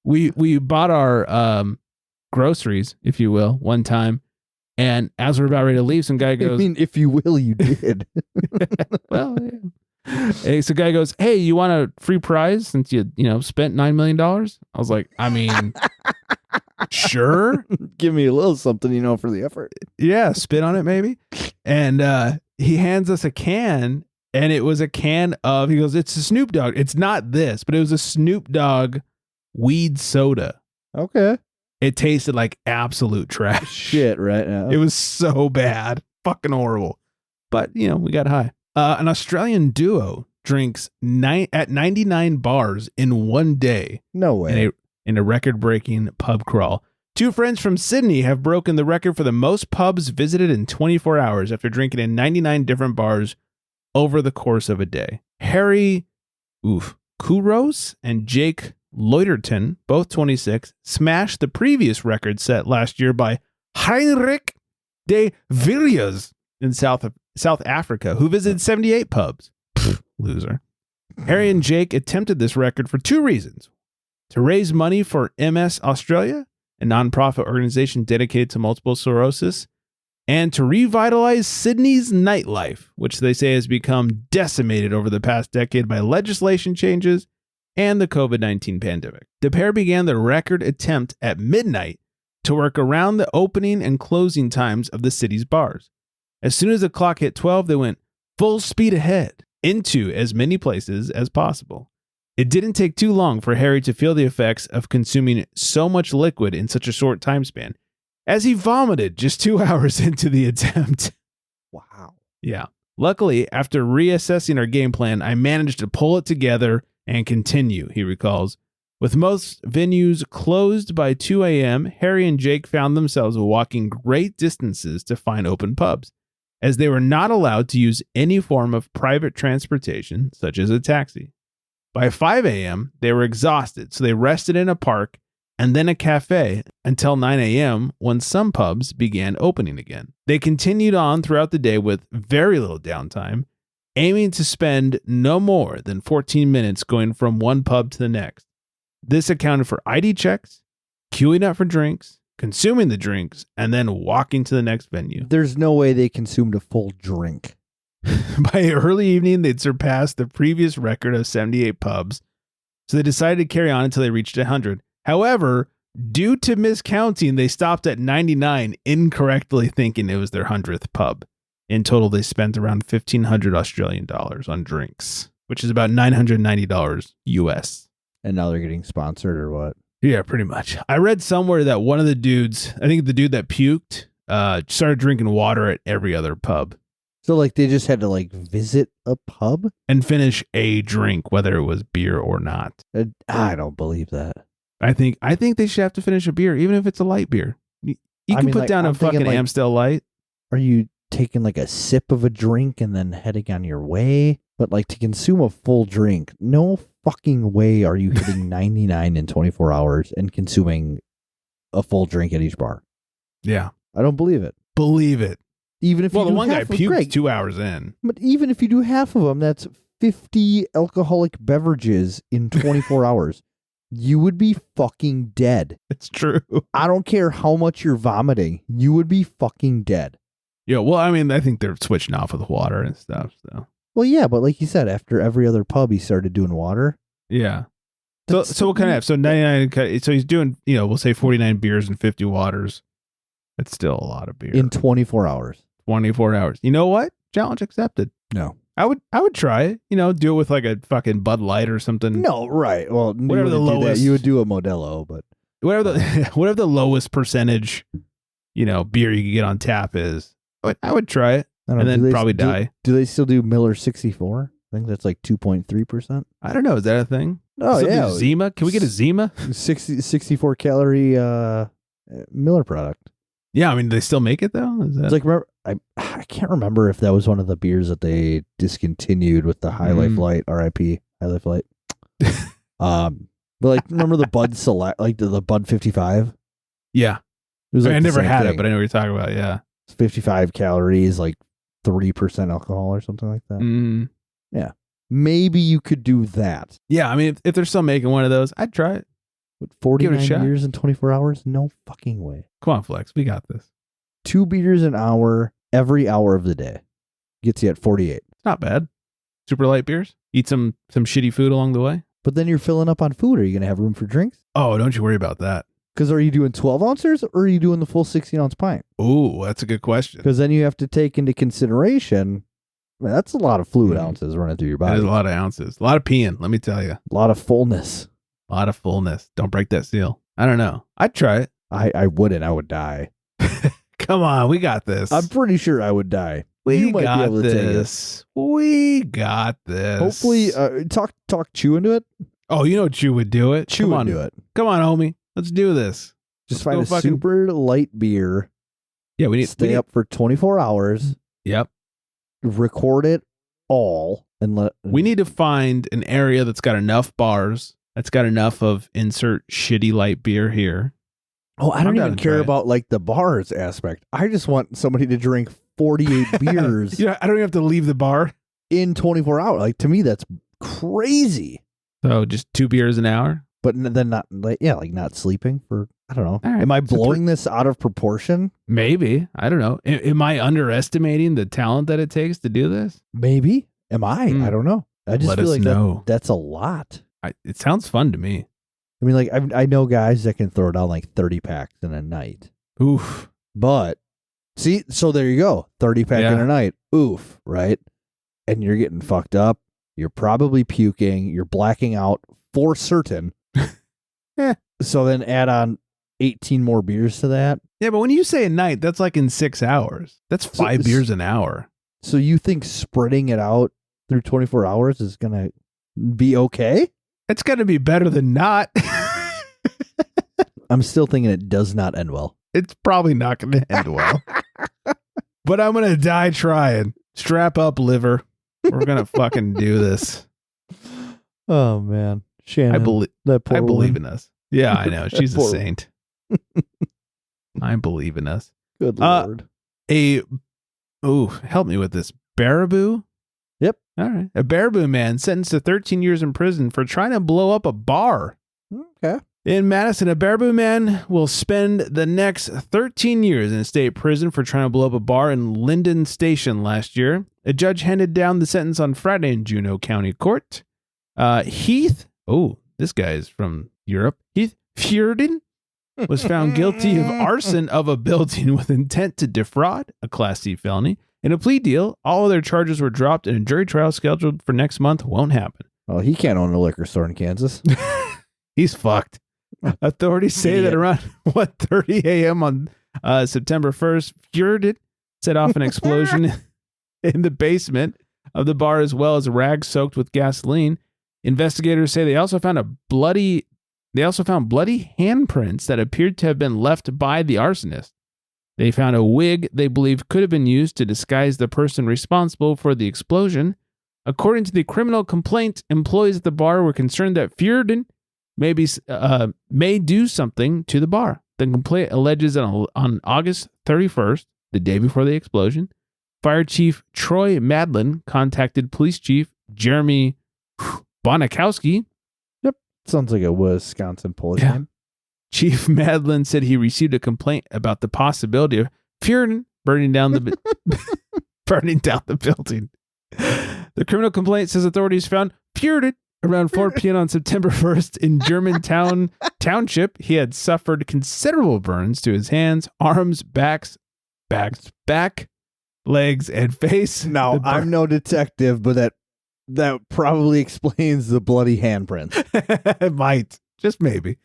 Speaker 1: We bought our groceries, if you will, one time. And as we're about ready to leave, some guy goes,
Speaker 2: I mean, if you will, you did.
Speaker 1: well, yeah. Hey, so guy goes, hey, you want a free prize since you spent $9 million? I was like, I mean, sure.
Speaker 2: Give me a little something, for the effort.
Speaker 1: Yeah, spit on it maybe. And he hands us a can, and it was a can of, he goes, it's a Snoop Dogg. It's not this, but it was a Snoop Dogg weed soda.
Speaker 2: Okay.
Speaker 1: It tasted like absolute trash.
Speaker 2: Shit right now.
Speaker 1: It was so bad. Fucking horrible. But, we got high. An Australian duo drinks at 99 bars in one day.
Speaker 2: No way.
Speaker 1: In a record-breaking pub crawl. Two friends from Sydney have broken the record for the most pubs visited in 24 hours after drinking in 99 different bars over the course of a day. Harry Kouros and Jake Loiterton, both 26, smashed the previous record set last year by Heinrich de Villiers in South Africa, who visited 78 pubs. Loser. Harry and Jake attempted this record for two reasons. To raise money for MS Australia, a nonprofit organization dedicated to multiple sclerosis, and to revitalize Sydney's nightlife, which they say has become decimated over the past decade by legislation changes and the COVID-19 pandemic. The pair began their record attempt at midnight to work around the opening and closing times of the city's bars. As soon as the clock hit 12, they went full speed ahead into as many places as possible. It didn't take too long for Harry to feel the effects of consuming so much liquid in such a short time span, as he vomited just 2 hours into the attempt.
Speaker 2: Wow.
Speaker 1: Yeah. Luckily, after reassessing our game plan, I managed to pull it together and continue, he recalls. With most venues closed by 2 a.m., Harry and Jake found themselves walking great distances to find open pubs, as they were not allowed to use any form of private transportation, such as a taxi. By 5 a.m., they were exhausted, so they rested in a park and then a cafe until 9 a.m. when some pubs began opening again. They continued on throughout the day with very little downtime, aiming to spend no more than 14 minutes going from one pub to the next. This accounted for ID checks, queuing up for drinks, consuming the drinks, and then walking to the next venue.
Speaker 2: There's no way they consumed a full drink.
Speaker 1: By early evening, they'd surpassed the previous record of 78 pubs, so they decided to carry on until they reached 100. However, due to miscounting, they stopped at 99, incorrectly thinking it was their 100th pub. In total, they spent around 1,500 Australian dollars on drinks, which is about $990 US.
Speaker 2: And now they're getting sponsored or what?
Speaker 1: Yeah, pretty much. I read somewhere that one of the dudes, I think the dude that puked, started drinking water at every other pub.
Speaker 2: So they just had to visit a pub
Speaker 1: and finish a drink, whether it was beer or not.
Speaker 2: I don't believe that.
Speaker 1: I think they should have to finish a beer, even if it's a light beer. You can put down a fucking Amstel Light.
Speaker 2: Are you taking a sip of a drink and then heading on your way? But to consume a full drink, no fucking way are you hitting 99 in 24 hours and consuming a full drink at each bar.
Speaker 1: Yeah.
Speaker 2: I don't believe it.
Speaker 1: Believe it.
Speaker 2: Even if
Speaker 1: the
Speaker 2: you do
Speaker 1: one guy
Speaker 2: half of
Speaker 1: puked
Speaker 2: Greg,
Speaker 1: 2 hours in.
Speaker 2: But even if you do half of them, that's 50 alcoholic beverages in 24 hours. You would be fucking dead.
Speaker 1: It's true.
Speaker 2: I don't care how much you're vomiting. You would be fucking dead.
Speaker 1: Yeah, well, I mean, I think they're switching off with water and stuff. So.
Speaker 2: Well, yeah, but like you said, after every other pub, he started doing water.
Speaker 1: Yeah. So what kind of? So 99. So he's doing, we'll say 49 beers and 50 waters. That's still a lot of beer
Speaker 2: in 24 hours.
Speaker 1: 24 hours. You know what? Challenge accepted.
Speaker 2: No.
Speaker 1: I would try it. Do it with a fucking Bud Light or something.
Speaker 2: No, right. Well,
Speaker 1: whatever the lowest.
Speaker 2: You would do a Modelo, but
Speaker 1: whatever the lowest percentage, beer you could get on tap is. I would try it and then probably die.
Speaker 2: Do they still do Miller 64? I think that's 2.3%.
Speaker 1: I don't know. Is that a thing?
Speaker 2: Oh, yeah.
Speaker 1: Zima? Can we get a Zima?
Speaker 2: 64 calorie Miller product.
Speaker 1: Yeah, I mean, do they still make it though? Is that...
Speaker 2: It's remember, I can't remember if that was one of the beers that they discontinued with the High Life Light, RIP High Life Light. But remember the Bud Select, the Bud 55?
Speaker 1: Yeah,
Speaker 2: it was
Speaker 1: I never had it, but I know what you're talking about. Yeah,
Speaker 2: it's 55 calories, 3% alcohol or something like that.
Speaker 1: Mm.
Speaker 2: Yeah, maybe you could do that.
Speaker 1: Yeah, I mean, if they're still making one of those, I'd try it.
Speaker 2: What, 49 years and 24 hours? No fucking way.
Speaker 1: Come on, Flex. We got this.
Speaker 2: 2 beers an hour every hour of the day. Gets you at 48.
Speaker 1: It's not bad. Super light beers. Eat some shitty food along the way.
Speaker 2: But then you're filling up on food. Are you going to have room for drinks?
Speaker 1: Oh, don't you worry about that.
Speaker 2: Because are you doing 12 ounces or are you doing the full 16-ounce pint?
Speaker 1: Ooh, that's a good question.
Speaker 2: Because then you have to take into consideration, that's a lot of fluid ounces running through your body.
Speaker 1: That is a lot of ounces. A lot of peeing, let me tell you.
Speaker 2: A lot of fullness.
Speaker 1: A lot of fullness. Don't break that seal. I don't know. I'd try it.
Speaker 2: I wouldn't. I would die.
Speaker 1: Come on, we got this.
Speaker 2: I'm pretty sure I would die.
Speaker 1: We
Speaker 2: You might
Speaker 1: got
Speaker 2: be able to take it.
Speaker 1: this. We got this.
Speaker 2: Hopefully, talk Chew into it.
Speaker 1: Oh, you know Chew would do it.
Speaker 2: Chew
Speaker 1: Come
Speaker 2: would
Speaker 1: on.
Speaker 2: do it.
Speaker 1: Come on, homie. Let's do this.
Speaker 2: Just
Speaker 1: Let's
Speaker 2: find
Speaker 1: go
Speaker 2: a super light beer.
Speaker 1: Yeah, we need
Speaker 2: Stay up for 24 hours.
Speaker 1: Yep.
Speaker 2: Record it all and let.
Speaker 1: We need to find an area that's got enough bars, that's got enough of insert shitty light beer here.
Speaker 2: Oh, I
Speaker 1: I'm
Speaker 2: don't
Speaker 1: down
Speaker 2: even
Speaker 1: to
Speaker 2: care
Speaker 1: try it.
Speaker 2: about like the bars aspect. I just want somebody to drink 48 beers
Speaker 1: Yeah, I don't even have to leave the bar.
Speaker 2: in 24 hours. Like to me, that's crazy.
Speaker 1: So just 2 beers an hour.
Speaker 2: But then not like not sleeping for I don't know.
Speaker 1: All right.
Speaker 2: Am I
Speaker 1: So
Speaker 2: blowing this out of proportion?
Speaker 1: Maybe. I don't know. Am I underestimating the talent that it takes to do this?
Speaker 2: Maybe. Am I?
Speaker 1: Hmm.
Speaker 2: I don't know. I just
Speaker 1: Let
Speaker 2: feel
Speaker 1: us
Speaker 2: like
Speaker 1: know.
Speaker 2: that's a lot.
Speaker 1: It sounds fun to me.
Speaker 2: I mean, like I know guys that can throw down like 30 packs in a night.
Speaker 1: Oof.
Speaker 2: But see, so there you go. 30 pack in
Speaker 1: Yeah.
Speaker 2: a night. Oof, right? And you're getting fucked up. You're probably puking. You're blacking out for certain. So then add on 18 more beers to that.
Speaker 1: Yeah, but when you say a night, that's like in 6 hours. That's 5 beers an hour.
Speaker 2: So you think spreading it out through 24 hours is going to be okay?
Speaker 1: It's going to be better than not.
Speaker 2: I'm still thinking it does not end well.
Speaker 1: It's probably not going to end well. But I'm going to die trying. Strap up, liver. We're going to fucking do this.
Speaker 2: Oh, man. Shannon.
Speaker 1: I believe in us. Yeah, I know. She's a
Speaker 2: Poor-
Speaker 1: saint. I believe in us.
Speaker 2: Good Lord.
Speaker 1: Help me with this. Baraboo?
Speaker 2: Yep.
Speaker 1: All right. A Baraboo man sentenced to 13 years in prison for trying to blow up a bar.
Speaker 2: Okay.
Speaker 1: In Madison, a Baraboo man will spend the next 13 years in a state prison for trying to blow up a bar in Linden Station last year. A judge handed down the sentence on Friday in Juneau County Court. Heath, this guy is from Europe. Heath Fjorden was found guilty of arson of a building with intent to defraud, a Class C felony. In a plea deal, all other charges were dropped and a jury trial scheduled for next month won't happen.
Speaker 2: Well, he can't own a liquor store in Kansas.
Speaker 1: He's fucked. Authorities say that around 1:30 a.m. on September 1st, Fjorden set off an explosion in the basement of the bar as well as rags soaked with gasoline. Investigators say they also found bloody handprints that appeared to have been left by the arsonist. They found a wig they believe could have been used to disguise the person responsible for the explosion. According to the criminal complaint, employees at the bar were concerned that Fjorden may do something to the bar. The complaint alleges that on August 31st, the day before the explosion, Fire Chief Troy Madlin contacted Police Chief Jeremy Bonikowski.
Speaker 2: Sounds like a Wisconsin Polish name.
Speaker 1: Chief Madlin said he received a complaint about the possibility of Fjorden burning down the building. The criminal complaint says authorities found Fjorden around 4 p.m. on September 1st in Germantown Township. He had suffered considerable burns to his hands, arms, back, legs, and face.
Speaker 2: Now, I'm no detective, but that probably explains the bloody handprints.
Speaker 1: It might. Just maybe.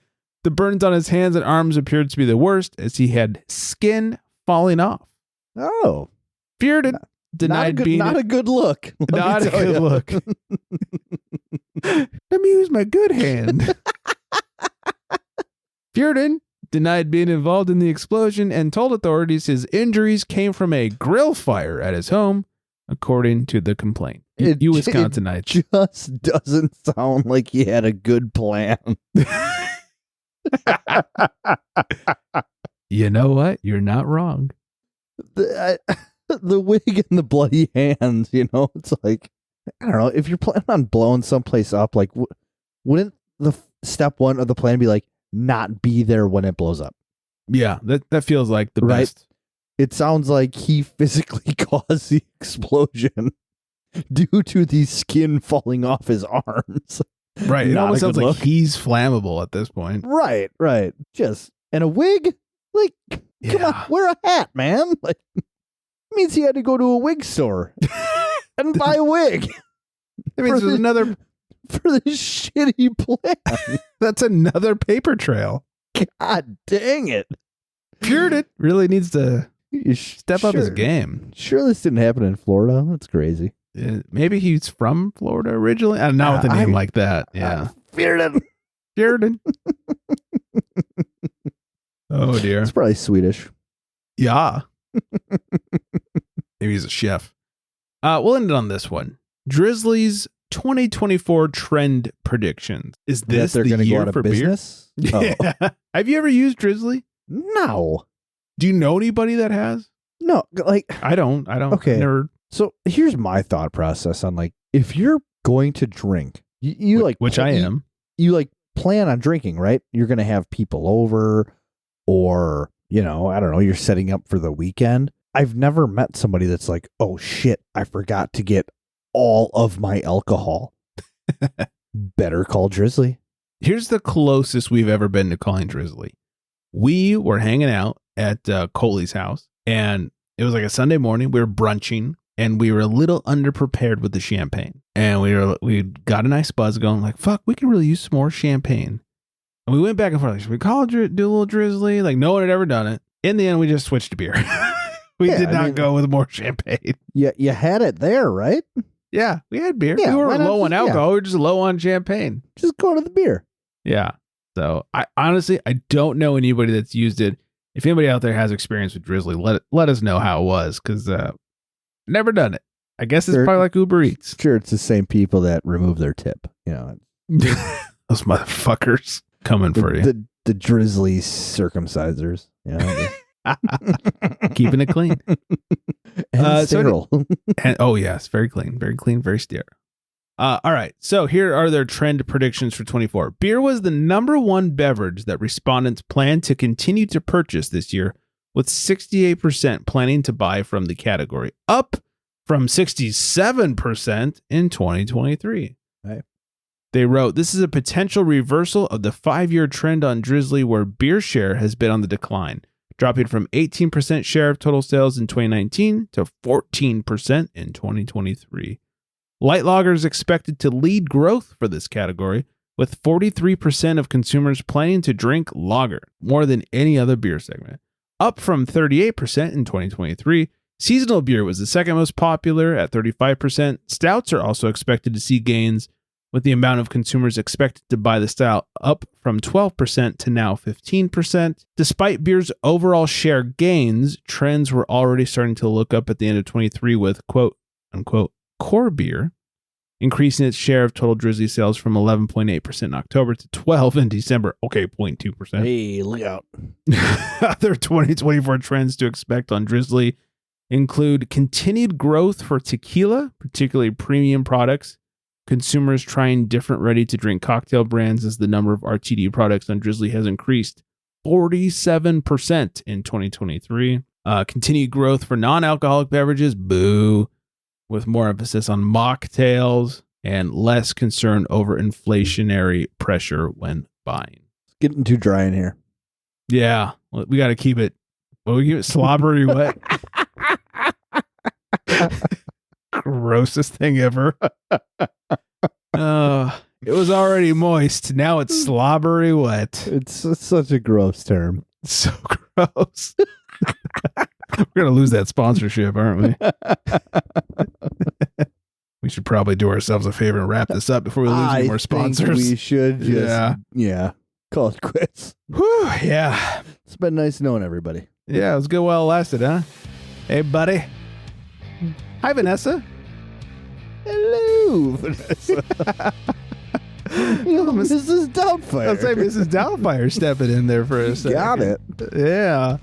Speaker 1: The burns on his hands and arms appeared to be the worst as he had skin falling off.
Speaker 2: Oh.
Speaker 1: Fjorden denied being
Speaker 2: not a good look.
Speaker 1: not a good look. Let me use my good hand. Fjorden denied being involved in the explosion and told authorities his injuries came from a grill fire at his home, according to the complaint. You Wisconsinites.
Speaker 2: It just doesn't sound like he had a good plan.
Speaker 1: You know what? You're not wrong.
Speaker 2: The wig and the bloody hands, it's like, I don't know, if you're planning on blowing someplace up, like, wouldn't the step one of the plan be like, not be there when it blows up?
Speaker 1: Yeah, that feels like the
Speaker 2: Right.
Speaker 1: best.
Speaker 2: it sounds like he physically caused the explosion due to the skin falling off his arms.
Speaker 1: Right. It
Speaker 2: Not
Speaker 1: almost
Speaker 2: a good
Speaker 1: sounds like
Speaker 2: look.
Speaker 1: he's flammable at this point.
Speaker 2: Right. Just, and a wig? Like, come on, wear a hat, man. Like, means he had to go to a wig store and buy a wig.
Speaker 1: That means there's another.
Speaker 2: For this shitty plan.
Speaker 1: That's another paper trail.
Speaker 2: God dang it.
Speaker 1: Puritan really needs to step up his
Speaker 2: Sure.
Speaker 1: game.
Speaker 2: Sure, this didn't happen in Florida. That's crazy.
Speaker 1: Maybe he's from Florida originally. Not with a name like that. Yeah.
Speaker 2: Puritan.
Speaker 1: Puritan. Oh, dear.
Speaker 2: It's probably Swedish.
Speaker 1: Yeah. Maybe he's a chef. We'll end it on this one. Drizzly's 2024 trend predictions. Is this
Speaker 2: they're
Speaker 1: the
Speaker 2: gonna
Speaker 1: year
Speaker 2: go out
Speaker 1: for
Speaker 2: of business?
Speaker 1: beer? Yeah. Have you ever used Drizzly?
Speaker 2: No.
Speaker 1: Do you know anybody that has?
Speaker 2: No, like,
Speaker 1: I don't.
Speaker 2: Okay.
Speaker 1: Never,
Speaker 2: so here's my thought process on, like, if you're going to drink, you like,
Speaker 1: which I am.
Speaker 2: You like plan on drinking, right? You're going to have people over, or, I don't know, you're setting up for the weekend. I've never met somebody that's like, oh shit, I forgot to get all of my alcohol. Better call Drizzly.
Speaker 1: Here's the closest we've ever been to calling Drizzly. We were hanging out at Coley's house, and it was like a Sunday morning. We were brunching, and we were a little underprepared with the champagne. And we got a nice buzz going, like, fuck, we could really use some more champagne. And we went back and forth, like, should we call do a little Drizzly? Like, no one had ever done it. In the end, we just switched to beer. We did not go with more champagne.
Speaker 2: Yeah, you had it there, right?
Speaker 1: Yeah, we had beer.
Speaker 2: Yeah,
Speaker 1: we
Speaker 2: why
Speaker 1: weren't
Speaker 2: not
Speaker 1: low on
Speaker 2: just-
Speaker 1: alcohol. We were just low on champagne.
Speaker 2: Just go to the beer.
Speaker 1: Yeah. So I honestly, I don't know anybody that's used it. If anybody out there has experience with Drizzly, let us know how it was, because never done it. I guess it's
Speaker 2: Sure.
Speaker 1: probably like Uber Eats.
Speaker 2: Sure, it's the same people that remove their tip.
Speaker 1: Those motherfuckers coming for you.
Speaker 2: The Drizzly circumcisers.
Speaker 1: Keeping it clean.
Speaker 2: And sterile.
Speaker 1: And, oh, yes. Very clean, very sterile. All right. So here are their trend predictions for 24. Beer was the number one beverage that respondents plan to continue to purchase this year, with 68% planning to buy from the category, up from 67% in 2023.
Speaker 2: Right.
Speaker 1: They wrote, this is a potential reversal of the 5-year trend on Drizzly, where beer share has been on the decline, dropping from 18% share of total sales in 2019 to 14% in 2023. Light lager is expected to lead growth for this category, with 43% of consumers planning to drink lager, more than any other beer segment, up from 38% in 2023. Seasonal beer was the second most popular at 35%. Stouts are also expected to see gains, with the amount of consumers expected to buy the stout up from 12% to now 15%. Despite beer's overall share gains, trends were already starting to look up at the end of 23, with quote unquote core beer increasing its share of total Drizzly sales from 11.8% in October to 12% in December. Okay, 0.2%.
Speaker 2: Hey, look out.
Speaker 1: Other 2024 trends to expect on Drizzly include continued growth for tequila, particularly premium products. Consumers trying different ready-to-drink cocktail brands, as the number of RTD products on Drizzly has increased 47% in 2023. Continued growth for non-alcoholic beverages, boo, with more emphasis on mocktails and less concern over inflationary pressure when buying.
Speaker 2: It's getting too dry in here.
Speaker 1: Yeah, we got to keep it. Well, we keep it slobbery wet. Grossest thing ever. It was already moist. Now it's slobbery wet.
Speaker 2: It's such a gross term.
Speaker 1: So gross. We're gonna lose that sponsorship, aren't we? We should probably do ourselves a favor and wrap this up before we lose any more sponsors.
Speaker 2: We should just call it quits.
Speaker 1: Whew, yeah.
Speaker 2: It's been nice knowing everybody.
Speaker 1: Yeah, it was good while it lasted, huh? Hey, buddy. Hi, Vanessa.
Speaker 2: Hello, Vanessa. Mrs. Doubtfire.
Speaker 1: I'll say Mrs. Doubtfire stepping in there for a second.
Speaker 2: Got it.
Speaker 1: Yeah.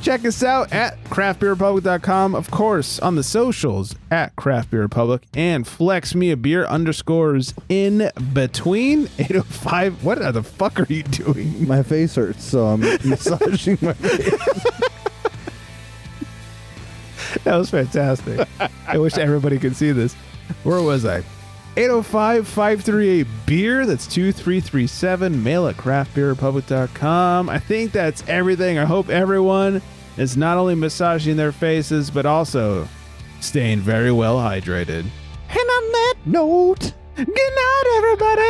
Speaker 1: Check us out at craftbeerrepublic.com. Of course, on the socials at craftbeerrepublic and flexmeabeer_ in between. 805. What the fuck are you doing?
Speaker 2: My face hurts, so I'm massaging my face.
Speaker 1: That was fantastic. I wish everybody could see this. Where was I? 805-538-BEER. That's 2337. Mail at craftbeerrepublic.com. I think that's everything. I hope everyone is not only massaging their faces, but also staying very well hydrated.
Speaker 2: And on that note,
Speaker 1: Good night, everybody.